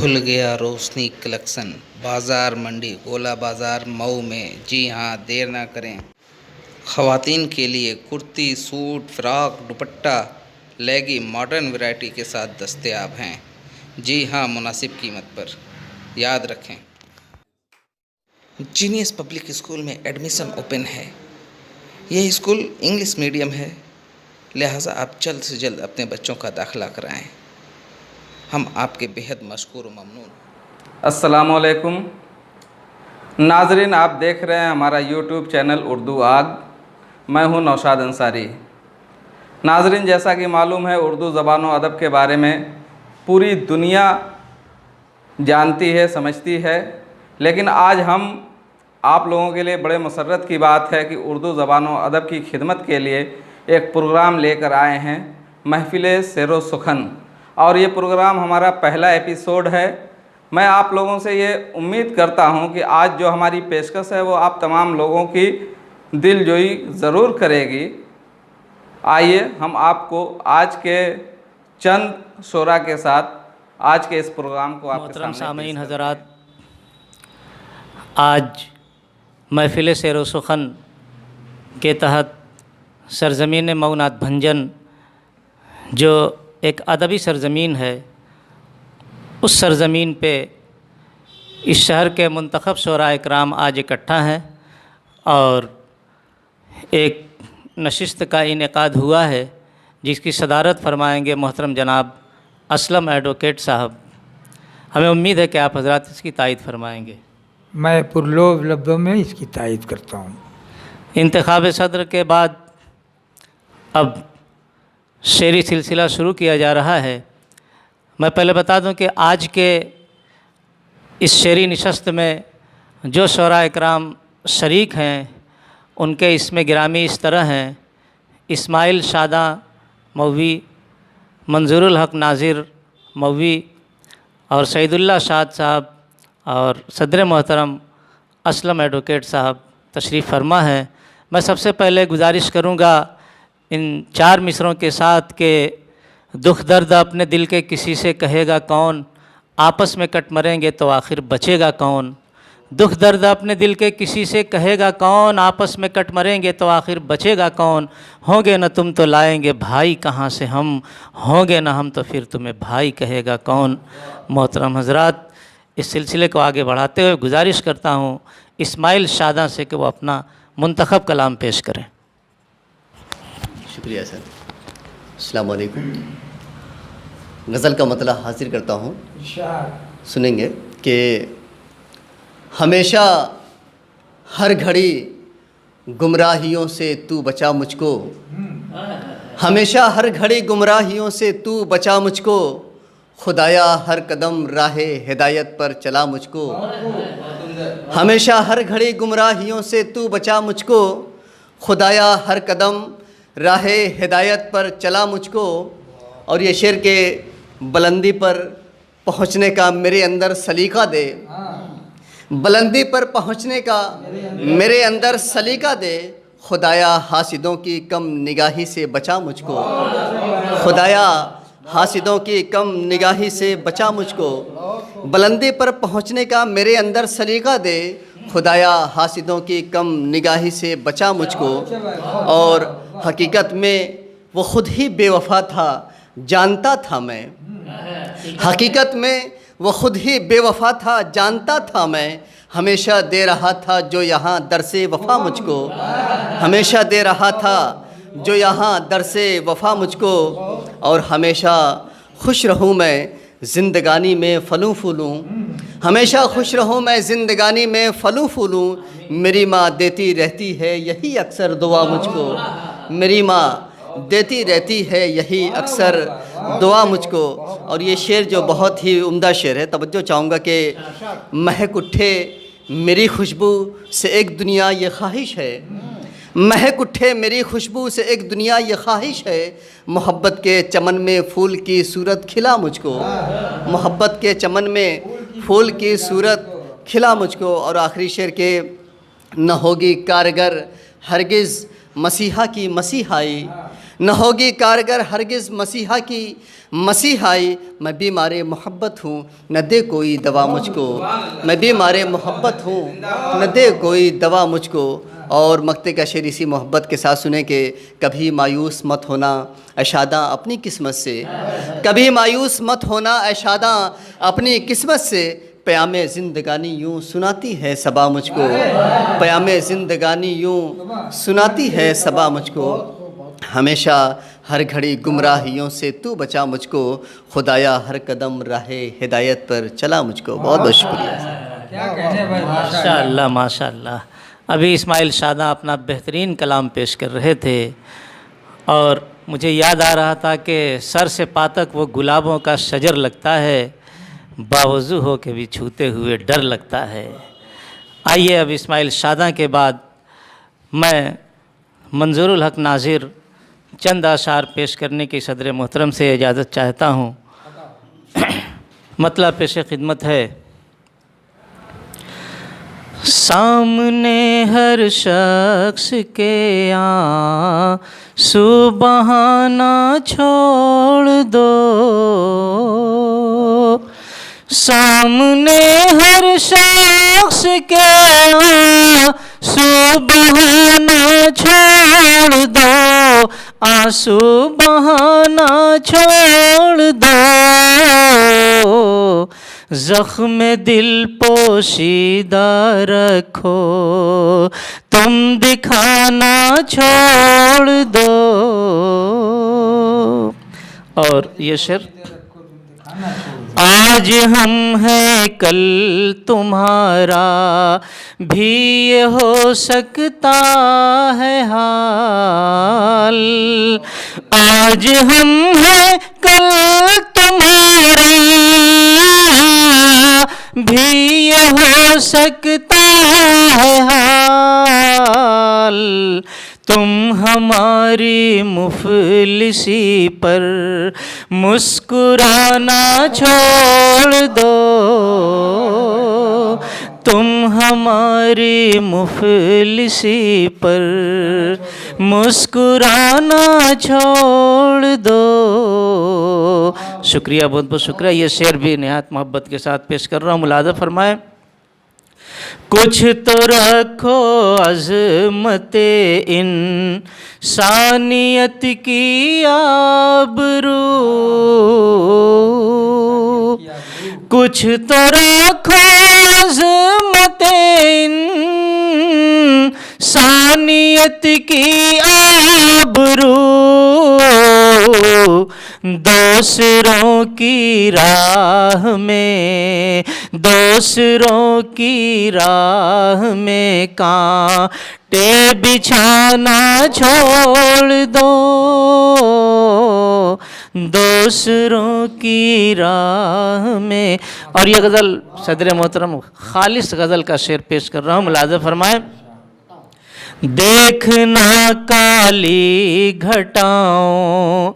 खुल गया रोशनी कलेक्शन बाज़ार मंडी गोला बाज़ार मऊ में। जी हाँ, देर ना करें। ख़वातीन के लिए कुर्ती, सूट, फ़्रॉक, दुपट्टा, लेगी मॉडर्न वैरायटी के साथ दस्तयाब हैं। जी हाँ, मुनासिब कीमत पर। याद रखें, जीनियस पब्लिक स्कूल में एडमिशन ओपन है। यह स्कूल इंग्लिश मीडियम है, लिहाजा आप जल्द से जल्द अपने बच्चों का दाखिला कराएं। हम आपके बेहद मशकूर व ममनून। अस्सलामुअलैकुम नाजरीन, आप देख रहे हैं हमारा यूट्यूब चैनल उर्दू आग। मैं हूं नौशाद अंसारी। नाजरीन, जैसा कि मालूम है, उर्दू ज़बान व अदब के बारे में पूरी दुनिया जानती है, समझती है, लेकिन आज हम आप लोगों के लिए बड़े मसर्रत की बात है कि उर्दू ज़बान व अदब की खिदमत के लिए एक प्रोग्राम लेकर आए हैं, महफ़िल शेरो सुखन। और ये प्रोग्राम हमारा पहला एपिसोड है। मैं आप लोगों से ये उम्मीद करता हूँ कि आज जो हमारी पेशकश है वो आप तमाम लोगों की दिलजोई ज़रूर करेगी। आइए हम आपको आज के चंद शोरा के साथ आज के इस प्रोग्राम को आपके सामने सामीन हज़रात, आज महफ़िल शेरो सुखन के तहत सरज़मीन मऊ नाथ भंजन, जो एक अदबी सरज़मीन है, उस सरज़मीन पे इस शहर के मुंतखब शोरा इकराम आज इकट्ठा हैं और एक नशिस्त का इनेकाद हुआ है जिसकी सदारत फरमाएंगे मोहतरम जनाब असलम एडवोकेट साहब। हमें उम्मीद है कि आप हज़रात इसकी तायीद फरमाएंगे। मैं पुरलोभ लफ्ज़ों में इसकी तायीद करता हूँ। इंतखाब सदर के बाद अब शेरी सिलसिला शुरू किया जा रहा है। मैं पहले बता दूं कि आज के इस शेरी नशस्त में जो शोरा इकराम शरीक हैं, उनके इसमें गिरामी इस तरह हैं: इस्माइल शादा मौवी, मंजूरुल हक नाज़िर मौवी और सईदुल्लाह शाद साहब और सदर मोहतरम असलम एडवोकेट साहब तशरीफ़ फरमा है। मैं सबसे पहले गुजारिश करूँगा इन चार मिसरों के साथ के दुख दर्द अपने दिल के किसी से कहेगा कौन, आपस में कट मरेंगे तो आखिर बचेगा कौन। दुख दर्द अपने दिल के किसी से कहेगा कौन, आपस में कट मरेंगे तो आखिर बचेगा कौन। होंगे न तुम तो लाएंगे भाई कहाँ से हम, होंगे न हम तो फिर तुम्हें भाई कहेगा कौन। मोहतरम हज़रात, इस सिलसिले को आगे बढ़ाते हुए गुजारिश करता हूँ इस्माइल शादा से कि वो अपना मुंतखब कलाम पेश करें। शुक्रिया सर। अस्सलाम वालेकुम। गज़ल का मतला हासिल करता हूँ, सुनेंगे कि हमेशा हर घड़ी गुमराहियों से तू बचा मुझको, हमेशा हर घड़ी गुमराहियों से तू बचा मुझको, खुदाया हर कदम राहे हिदायत पर चला मुझको। हमेशा हर घड़ी गुमराहियों से तू बचा मुझको, खुदाया हर कदम राहे हिदायत पर चला मुझको। और ये शेर के बुलंदी पर पहुँचने का मेरे अंदर सलीका दे, बुलंदी पर पहुँचने का मेरे अंदर सलीका दे, खुदाया हासिदों की कम निगाही से बचा मुझको, खुदाया हासिदों की कम निगाही से बचा मुझको। बुलंदी पर पहुँचने का मेरे अंदर सलीका दे, खुदाया हासिदों की कम निगाही से बचा मुझको। और हकीकत में वो ख़ुद ही बेवफा था, जानता था मैं, हकीकत में वो ख़ुद ही बेवफा था, जानता था मैं। हमेशा दे रहा था जो यहाँ दरसे वफ़ा मुझको, हमेशा दे रहा था जो यहाँ दरसे वफ़ा मुझको। और हमेशा खुश रहूँ मैं ज़िंदगानी में फलूँ फूलूँ, हमेशा खुश रहूँ मैं ज़िंदगानी में फलूँ फूलूँ। मेरी माँ देती रहती है यही अक्सर दुआ मुझको, मेरी माँ देती रहती है यही अक्सर दुआ मुझको। और ये शेर जो बहुत ही उम्दा शेर है, तवज्जो चाहूँगा कि महक उठे मेरी खुशबू से एक दुनिया ये ख्वाहिश है, महक उठे मेरी खुशबू से एक दुनिया ये ख्वाहिश है। मोहब्बत के चमन में फूल की सूरत खिला मुझको, मोहब्बत के चमन में फूल की सूरत खिला मुझको। और आखिरी शेर के न होगी कारगर हरगिज़ मसीहा की मसीहाई, न होगी कारगर हरगिज़ मसीहा की मसीहाई। मैं बीमारे मोहब्बत हूँ न दे कोई दवा मुझको, मैं बीमारे मोहब्बत हूँ न दे कोई दवा मुझको। और मक्ते का शेर इसी मोहब्बत के साथ सुने कि कभी मायूस मत होना ऐशादा अपनी किस्मत से, कभी मायूस मत होना ऐशादा अपनी किस्मत से। प्यामे ज़िंदगानी यूँ सुनाती है सबा मुझको, प्यामे ज़िंदगानी यूँ सुनाती है सबा मुझको। हमेशा हर घड़ी गुमराहियों से तू बचा मुझको, खुदाया हर कदम राहे हिदायत पर चला मुझको। बहुत बहुत शुक्रिया। क्या कहने भाई, माशाअल्लाह माशाअल्लाह। अभी इस्माइल शादा अपना बेहतरीन कलाम पेश कर रहे थे और मुझे याद आ रहा था कि सर से पा तक वो गुलाबों का शजर लगता है, बावजू हो के भी छूते हुए डर लगता है। आइए अब इस्माइल शादा के बाद मैं मंजूरुल हक नाज़िर चंद अशार पेश करने की सदर मोहतरम से इजाज़त चाहता हूँ। मतलब पेश खिदमत है। सामने हर शख्स के आंसू बहाना छोड़ दो, सामने हर शख्स के आंसू बहाना छोड़ दो, आंसू बहाना छोड़ दो। ज़ख्म दिल पोशीदा रखो, तुम दिखाना छोड़ दो। और ये शेर, आज हम हैं कल तुम्हारा भी ये हो सकता है हाल, आज हम हैं कल तुम्हारा भी ये हो सकता है हाल। तुम हमारी मुफलिसी पर मुस्कुराना छोड़ दो, तुम हमारी मुफलिसी पर मुस्कुराना छोड़ दो। शुक्रिया, बहुत बहुत शुक्रिया। ये शेर भी निहायत मोहब्बत के साथ पेश कर रहा हूँ, मुलाज़ा फरमाएं। कुछ तो रखो अज़मते इंसानियत की आबरू, कुछ तो रखो अज़मते इंसानियत की आबरू। दूसरों की राह में, दूसरों की राह में कांटे बिछाना छोड़ दो, दूसरों की राह में। और ये गज़ल सदर मोहतरम खालिस गज़ल का शेर पेश कर रहा हूँ, मुलाज़ा फरमाएं। देखना काली घटाओं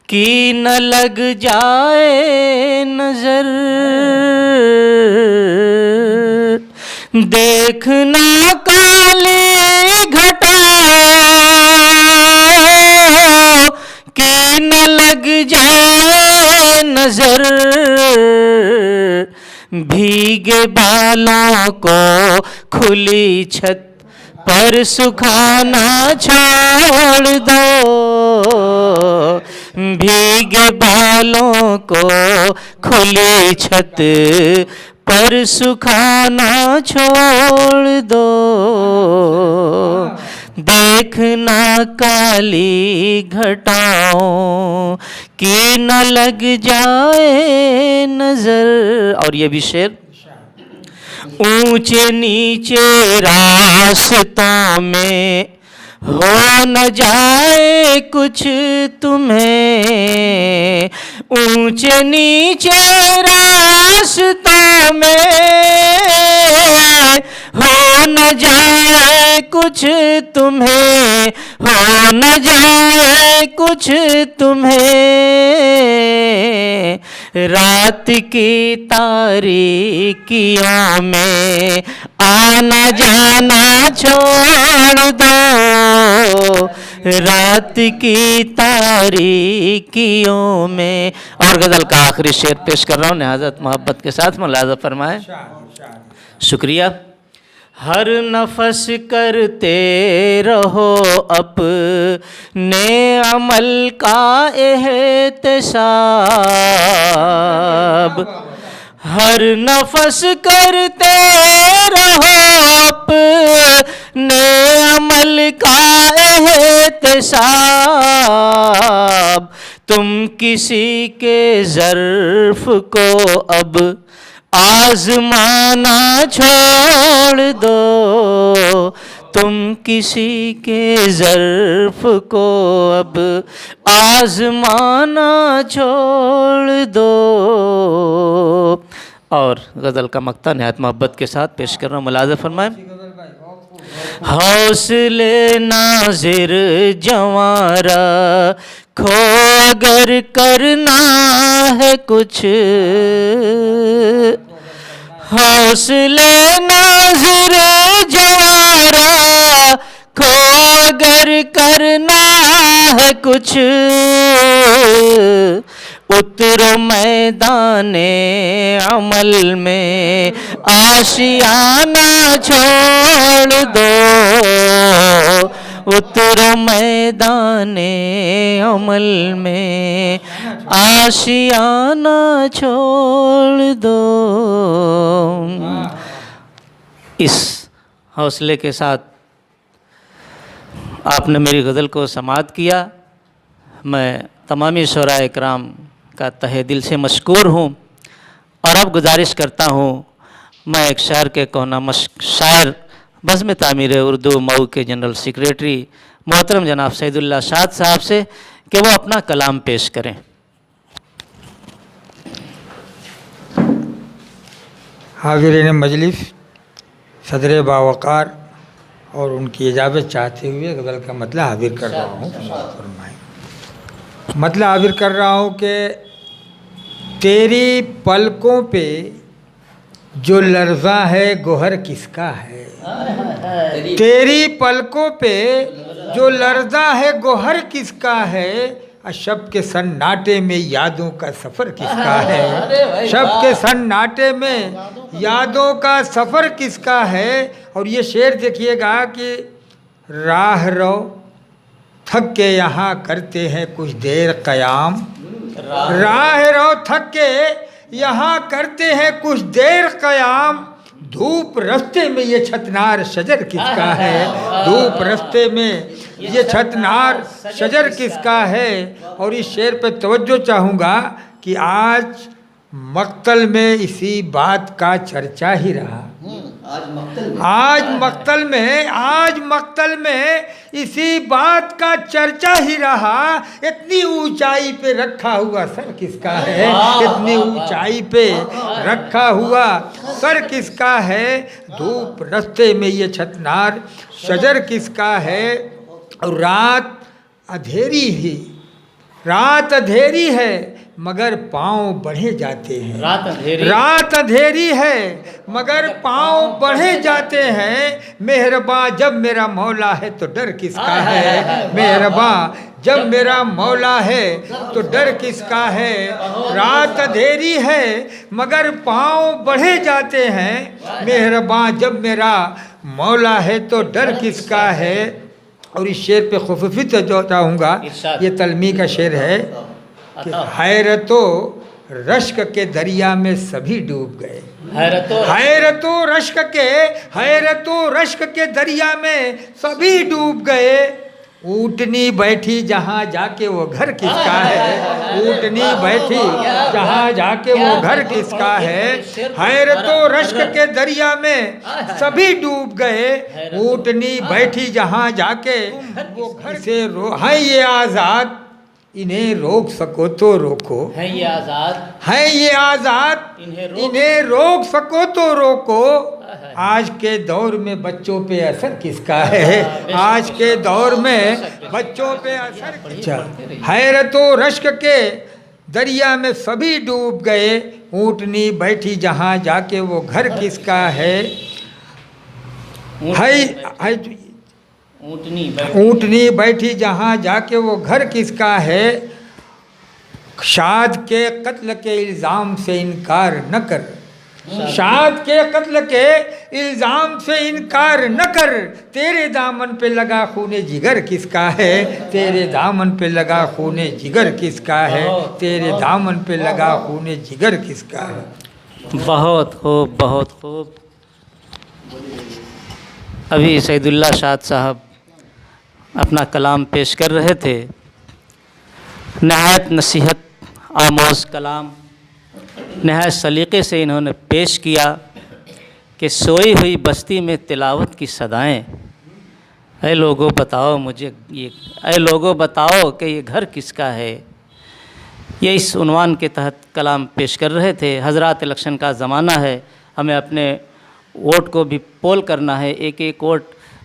की न लग जाए नजर, देखना काली घटाओं की न लग जाए नजर। भीगे बालों को खुली छत पर सुखाना छोड़ दो, भीगे बालों को खुली छत पर सुखाना छोड़ दो। देखना काली घटाओं की न लग जाए नजर। और ये भी शेर, ऊंचे नीचे रास्तों में हो न जाए कुछ तुम्हें, ऊंचे नीचे रास्तों में हो न जाए कुछ तुम्हें, हो न जाए कुछ तुम्हें। रात की तारीकियों में आना जाना छोड़ दो, रात की तारीकियों में। और गज़ल का आखिरी शेर पेश कर रहा हूँ, निहाज़त मोहब्बत के साथ मुलाज़ा फरमाएं। शुक्रिया। हर नफस करते रहो अपने अमल का एहतिसाब, हर नफस करते रहो अपने अमल का एहतिसाब। तुम किसी के ज़र्फ़ को अब आज़माना छोड़ दो, तुम किसी के ज़र्फ़ को अब आज़माना छोड़ दो। और गज़ल का मक्ता निहायत मोहब्बत के साथ पेश कर रहा हूँ, मुलाज़ा फरमाएं। हौसले नाज़िर जवारा खो अगर करना है कुछ, हौसले नाज़िर जवारा खो अगर करना है कुछ, उतरो मैदाने अमल में आशियाना छोड़ दो, उतरो मैदाने अमल में आशियाना छोड़ दो। इस हौसले के साथ आपने मेरी गज़ल को समाअत किया। मैं तमामी शुराए इकराम का तहे दिल से मशकूर हूँ और अब गुजारिश करता हूँ मैं एक शायर के कोना शायर बज़्म तामीर उर्दू मऊ के जनरल सेक्रेटरी मोहतरम जनाब सैदुल्लाह शाद साहब से कि वो अपना कलाम पेश करें। हाज़िरीन मजलिस, सदर बावकार और उनकी इजाज़त चाहते हुए गज़ल का मतलब हाजिर कर रहा हूँ। मतलब हाजिर कर रहा हूँ कि तेरी पलकों पे जो लर्ज़ा है गोहर किसका है, तेरी पलकों पे जो लर्ज़ा है गोहर किसका है, शब के सन्नाटे में यादों का सफ़र किसका है, शब के सन्नाटे में यादों का सफ़र किसका है। और ये शेर देखिएगा कि राह रो थक के यहाँ करते हैं कुछ देर क़याम, राह रो थक के यहाँ करते हैं कुछ देर क़याम, धूप रस्ते में ये छतनार शजर किसका है, धूप रस्ते में ये छतनार शजर किसका है। और इस शेर पे तवज्जो चाहूँगा कि आज मक्तल में इसी बात का चर्चा ही रहा, आज मक्तल में इसी बात का चर्चा ही रहा। इतनी ऊंचाई पे रखा हुआ सर किसका है, इतनी ऊंचाई पे रखा हुआ सर किसका है, धूप रस्ते में ये छतनार शजर किसका है। और रात अंधेरी है मगर पाँव बढ़े जाते हैं, रात अंधेरी है मगर पाँव बढ़े जाते हैं। मेहरबान जब मेरा मौला है तो डर किसका है, मेहरबान जब मेरा मौला है तो डर किसका है। रात अंधेरी है मगर पाँव बढ़े जाते हैं, मेहरबान जब मेरा मौला है तो डर किसका है। और इस शेर पे खुफूफी तो चाहूँगा, ये तलमी का शेर है कि हैरतो रश्क के दरिया में सभी डूब गए, हैरतो रश्क के दरिया में सभी डूब गए। ऊँटनी बैठी जहाँ जाके वो घर किसका है, ऊँटनी बैठी जहाँ जाके वो घर किसका है। हैरतो रश्क के दरिया में सभी डूब गए, ऊँटनी बैठी जहाँ जाके वो घर से है ये आज़ाद, इन्हें रोक सको तो रोको, है ये आज़ाद इन्हें रोक सको तो रोको। आज के दौर में बच्चों पे असर किसका है, आज के दौर में बच्चों पे असर। हैरतो रश्क के दरिया में सभी डूब गए, ऊँटनी बैठी जहाँ जाके वो घर किसका है। ऊँटनी बैठी जहाँ जाके वो घर किसका है। शाद के कत्ल के इल्ज़ाम से इनकार न कर, शाद के कत्ल के इल्ज़ाम से इनकार न कर, तेरे दामन पे लगा खूने जिगर किसका है, तेरे दामन पे लगा खूने जिगर किसका है, तेरे दामन पे लगा खूने जिगर किसका है। बहुत खूब, बहुत खूब। अभी सईदुल्लाह शाद साहब अपना कलाम पेश कर रहे थे। नहायत नसीहत आमोज़ कलाम नहायत सलीक़े से इन्होंने पेश किया कि सोई हुई बस्ती में तिलावत की सदाएं, ऐ लोगों बताओ मुझे ये, ऐ लोगों बताओ कि ये घर किसका है। ये इस उन्वान के तहत कलाम पेश कर रहे थे। हज़रात इलेक्शन का ज़माना है, हमें अपने वोट को भी पोल करना है। एक एक वोट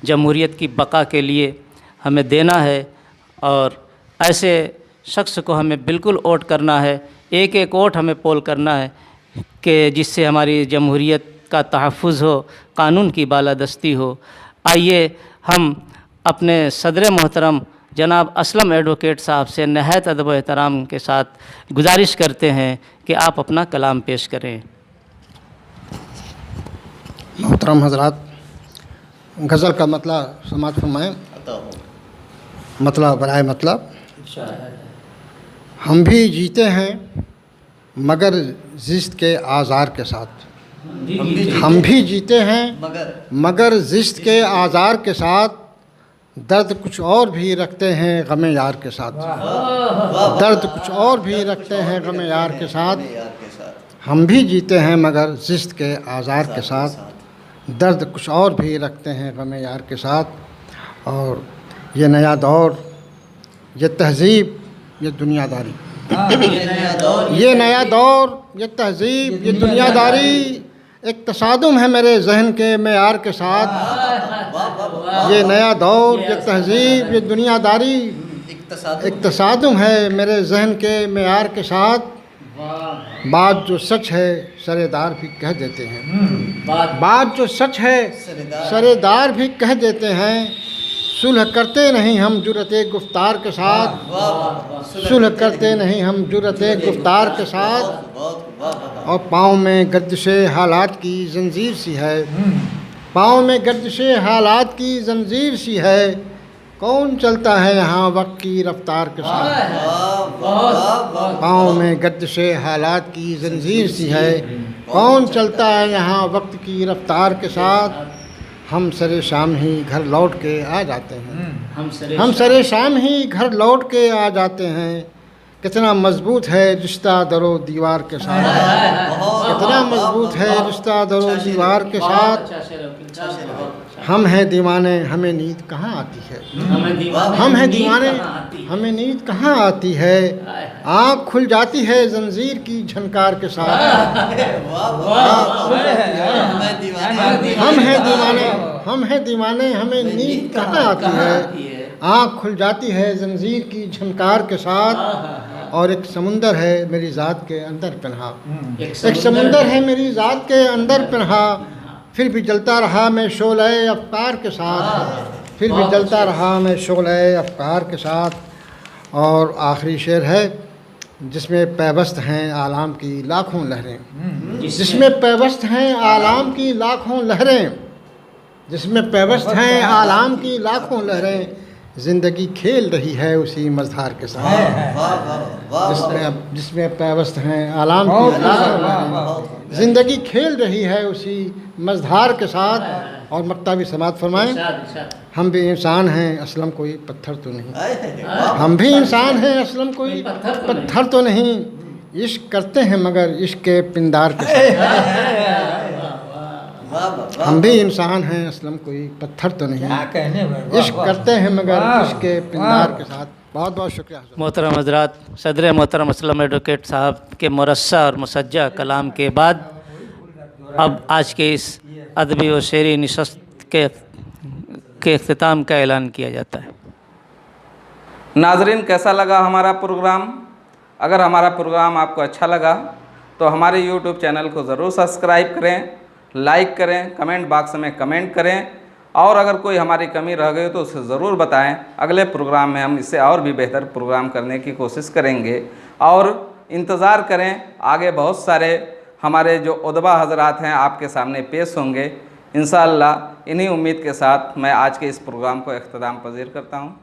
जमहूरियत की बका के लिए हमें देना है और ऐसे शख्स को हमें बिल्कुल वोट करना है। एक एक वोट हमें पोल करना है कि जिससे हमारी जमहूरियत का तहफ़्फ़ुज़ हो, कानून की बालादस्ती हो। आइए हम अपने सदर मोहतरम जनाब असलम एडवोकेट साहब से नहायत अदब व एहतराम के साथ गुजारिश करते हैं कि आप अपना कलाम पेश करें। मोहतरम हजरात, गज़ल का मतलब समाज फरमाएँ। मतलब बराए मतलब, हम भी जीते हैं मगर ज़िस्त के आज़ार के साथ, हम भी जीते हैं मगर ज़िस्त के आज़ार के साथ, दर्द कुछ और भी रखते हैं गमे यार के साथ, दर्द कुछ और भी रखते हैं गमे यार के साथ। हम भी जीते हैं मगर ज़िस्त के आज़ार के साथ, दर्द कुछ और भी रखते हैं गमे यार के साथ। और ये नया दौर, ये तहज़ीब, ये दुनियादारी, ये नया दौर, ये तहज़ीब, ये दुनियादारी एक तसादुम है मेरे जहन के मेयार के साथ। ये नया दौर, ये तहज़ीब, ये दुनियादारी एक तसादुम है मेरे जहन के मेयार के साथ। बात जो सच है सरेदार भी कह देते हैं, बात जो सच है सरेदार भी कह देते हैं। सुलह करते नहीं हम जुर्रते गुफ्तार के साथ, सुलह करते नहीं हम जुर्रते गुफ्तार के साथ। और पाँव में गर्दिशे हालात की जंजीर सी है, पाँव में गर्दिशे हालात की जंजीर सी है। कौन चलता है यहाँ वक्त की रफ्तार के साथ, पाँव में गर्दिशे हालात की जंजीर सी है। कौन चलता है यहाँ वक्त की रफ्तार के साथ। हम सरे शाम ही घर लौट के आ जाते हैं, हम सरे शाम ही घर लौट के आ जाते हैं। कितना मजबूत है रिश्ता दरो दीवार के साथ, कितना मजबूत है रिश्ता दरो दीवार के साथ। हम हैं दीवाने हमें नींद कहाँ आती है, हम हैं दीवाने हमें नींद कहाँ आती है। आँख खुल जाती है जंजीर की झनकार के साथ। हम हैं दीवाने, हम हैं दीवाने हमें नींद कहाँ आती है। आँख खुल जाती है जंजीर की झनकार के साथ। और एक समुंदर है मेरी ज़ात के अंदर पन्हा, एक समुंदर है मेरी ज़ात के अंदर पन्हा। फिर भी जलता रहा मैं शोले अफ़कार के साथ, फिर भी जलता रहा मैं शोले अफ़कार के साथ। और आखिरी शेर है जिसमें पैबस्त हैं आलाम की लाखों लहरें, जिसमें पैबस्त हैं आलाम की लाखों लहरें, जिसमें पैबस्त हैं आलाम की लाखों लहरें। ज़िंदगी खेल रही है उसी मझधार के साथ, जिसमें पैबस्त हैं आलाम की लाखों लहरें। ज़िंदगी खेल रही है उसी मझधार के साथ। और मक्ताबी समात फरमाएं, हम भी इंसान हैं असलम कोई पत्थर तो नहीं, हम भी इंसान हैं असलम कोई पत्थर तो नहीं। इश्क करते हैं मगर इश्क के पिंदार के साथ। हम भी इंसान हैं असलम कोई पत्थर तो नहीं, इश्क करते हैं मगर इश्क के पिंदार के साथ। बहुत बहुत शुक्रिया। मोहतरम हज़रात, सदर मोहतरम असलम एडवोकेट साहब के मुरस्सा और मुसज्जा कलाम के बाद अब आज के इस अदबी व शेरी नशस्त के इख्तिताम का ऐलान किया जाता है। नाजरीन, कैसा लगा हमारा प्रोग्राम? अगर हमारा प्रोग्राम आपको अच्छा लगा तो हमारे YouTube चैनल को ज़रूर सब्सक्राइब करें, लाइक करें, कमेंट बॉक्स में कमेंट करें और अगर कोई हमारी कमी रह गई तो उसे ज़रूर बताएं। अगले प्रोग्राम में हम इससे और भी बेहतर प्रोग्राम करने की कोशिश करेंगे। और इंतज़ार करें, आगे बहुत सारे हमारे जो उदबा हजरात हैं आपके सामने पेश होंगे इंशाअल्लाह। इन्हीं उम्मीद के साथ मैं आज के इस प्रोग्राम को इख्तिताम पज़ीर करता हूँ।